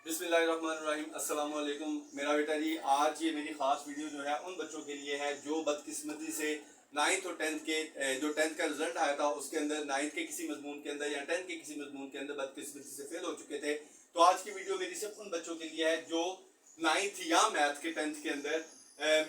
बिस्मिल्लाहिर्रहमानिर्रहीम अस्सलाम वालेकुम। मेरा बेटा जी, आज ये मेरी खास वीडियो जो है उन बच्चों के लिए है जो बदकिस्मती से नाइन्थ और टेंथ के जो टेंथ का रिजल्ट आया था उसके अंदर नाइन्थ के किसी मजमून के अंदर या टेंथ के किसी मजमून के अंदर बदकिस्मती से फेल हो चुके थे। तो आज की वीडियो मेरी सिर्फ उन बच्चों के लिए है जो नाइन्थ या मैथ के टेंथ के अंदर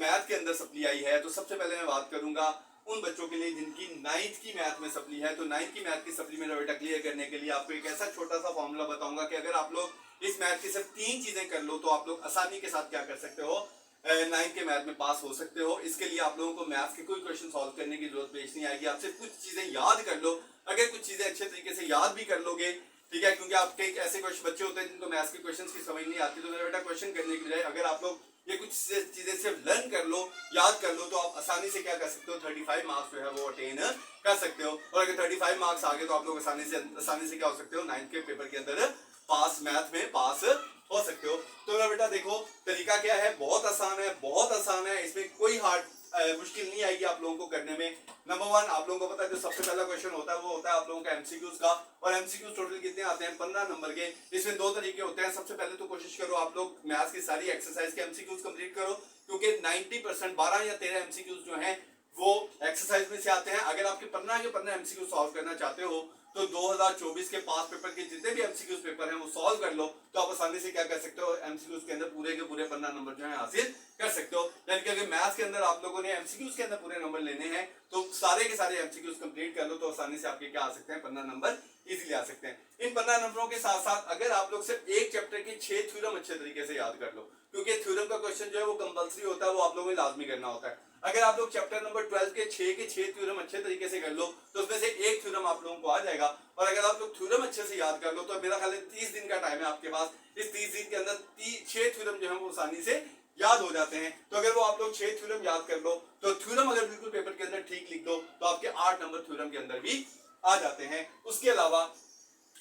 मैथ के अंदर सप्ली आई है। तो सबसे पहले मैं बात करूंगा उन बच्चों के लिए जिनकी नाइन्थ की मैथ में सप्ली है। तो नाइन्थ की मैथ की सप्ली मेरा बेटा क्लियर करने के लिए आपको एक ऐसा छोटा सा फॉर्मूला बताऊंगा कि अगर आप लोग इस मैथ की सिर्फ 3 चीजें कर लो तो आप लोग आसानी के साथ क्या कर सकते हो, नाइन्थ के मैथ में पास हो सकते हो। इसके लिए आप लोगों को मैथ के कोई क्वेश्चन सॉल्व करने की जरूरत पेश नहीं आएगी। आप सिर्फ कुछ चीजें याद कर लो। अगर कुछ चीजें अच्छे तरीके से याद भी कर लोगे, ठीक है, क्योंकि आपके ऐसे बच्चे होते हैं जिनको मैथ्स के क्वेश्चंस की समझ नहीं आती, तो मेरा बेटा क्वेश्चन करने की बजाय अगर आप लोग ये कुछ चीजें सिर्फ लर्न कर लो, याद कर लो, तो आप आसानी से क्या कर सकते हो, 35 मार्क्स जो है वो अटेन कर सकते हो। और अगर 35 मार्क्स आ गए तो आप लोग आसानी से क्या हो सकते हो, नाइन्थ के पेपर के अंदर पास, मैथ में पास हो सकते हो। तो मेरा बेटा देखो, तरीका क्या है, बहुत आसान है, बहुत आसान है। इसमें कोई हार्ड मुश्किल नहीं आएगी आप लोगों को करने में। नंबर 1, आप लोगों को पता है जो सबसे पहला क्वेश्चन होता है वो होता है आप लोगों का एमसीक्यूज का। और एमसीक्यूज टोटल कितने आते हैं, 15 नंबर के। इसमें 2 तरीके होते हैं। सबसे पहले तो कोशिश करो आप लोग मैथ्स की सारी एक्सरसाइज के एमसीक्यूज कंप्लीट करो, क्योंकि 90% 12 या 13 एमसीक्यूज जो हैं वो एक्सरसाइज में से आते हैं। अगर आपके 15 के 15 एमसीक्यू सॉल्व करना चाहते हो तो 2024 के पास पेपर के जितने भी एमसीक्यूज पेपर हैं वो सॉल्व कर लो, तो आप आसानी से क्या कर सकते हो, एमसीक्यूज के अंदर पूरे के पूरे 15 नंबर जो है हासिल कर सकते हो। यानी कि अगर मैथ्स के अंदर आप लोगों ने एमसीक्यूज के अंदर पूरे नंबर लेने हैं तो सारे के सारे एमसीक्यूज कंप्लीट कर लो, तो आसानी से आपके क्या आ सकते हैं, 15 नंबर इजीली आ सकते हैं। इन 15 नंबरों के साथ साथ अगर आप लोग सिर्फ एक चैप्टर के 6 थ्योरम अच्छे तरीके से याद कर लो, क्योंकि थ्योरम का क्वेश्चन जो है वो कंपलसरी होता है, वो आप लोगों को लाजमी करना होता है। अगर आप लोग चैप्टर नंबर 12 के 6 थ्योरम अच्छे तरीके से कर लो तो उसमें से एक थ्योरम आप लोगों को आ जाएगा। और अगर आप लोग थ्योरम अच्छे से याद कर लो तो मेरा ख्याल है 30 दिन का टाइम है आपके पास। इस 30 दिन के अंदर 6 थ्योरम जो है वो आसानी से याद हो जाते हैं। तो अगर वो आप लोग 6 थ्योरम याद कर लो तो थ्योरम अगर बिल्कुल पेपर के अंदर ठीक लिख दो तो आपके 8 नंबर थ्योरम के अंदर भी आ जाते हैं। उसके अलावा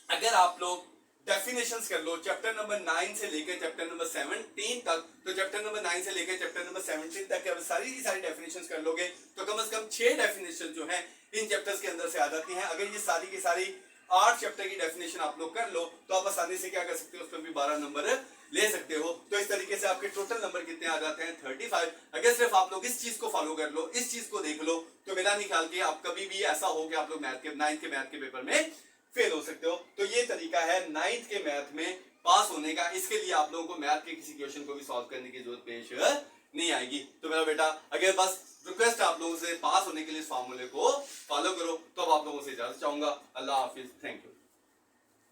अगर आप लोग डेफिनेशंस कर लो चैप्टर नंबर 9 से लेकर चैप्टर नंबर 17 तक, तो चैप्टर नंबर 9 से लेकर चैप्टर नंबर 17 तक अगर सारी की सारी डेफिनेशंस कर लोगे तो कम से कम 6 डेफिनेशन जो है इन चैप्टर्स के अंदर से आ जाती हैं। अगर ये सारी की सारी 8 चैप्टर की डेफिनेशन आप लोग कर लो तो आप आसानी से क्या कर सकते हो, उसमें भी 12 नंबर ले सकते हो। तो इस तरीके से आपके टोटल नंबर कितने आ जाते हैं, 35। अगर सिर्फ आप लोग इस चीज को फॉलो कर लो, इस चीज को देख लो, तो मेरा नहीं ख्याल कि आप कभी भी ऐसा हो कि आप लोग मैथ के 9 के मैथ के पेपर में फेल हो सकते हो। तो ये तरीका है 9th के मैथ में पास होने का। इसके लिए आप लोगों को मैथ के किसी क्वेश्चन को भी सॉल्व करने की जरूरत पेश नहीं आएगी। तो मेरा बेटा अगर बस रिक्वेस्ट आप लोगों से पास होने के लिए इस फार्मूले को फॉलो करो, तो अब आप लोगों से इजाजत चाहूंगा। अल्लाह हाफिज, थैंक यू।